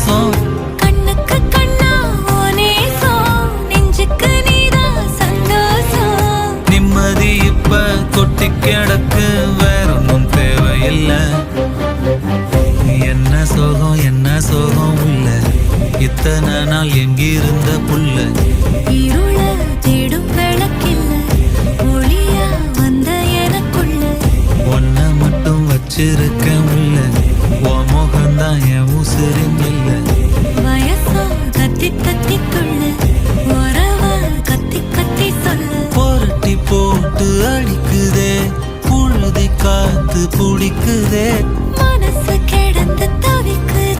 சந்தோஷம். கண்ணுக்கு கண்ணா நேசம், நெஞ்சுக்கு நீதான் சந்தோஷம். நிம்மதி இப்ப கொட்டி கிடக்கு, வேற ஒன்றும் தேவையில்லை. என்ன சோகம் என்ன சோகம் உள்ள, இத்தனை நாள் எங்கிருந்த புள்ள. இருள தேடும் விளக்கில்ல, ஒளியா வந்த எனக்குள்ள. ஒன்ன மட்டும் வச்சிருக்க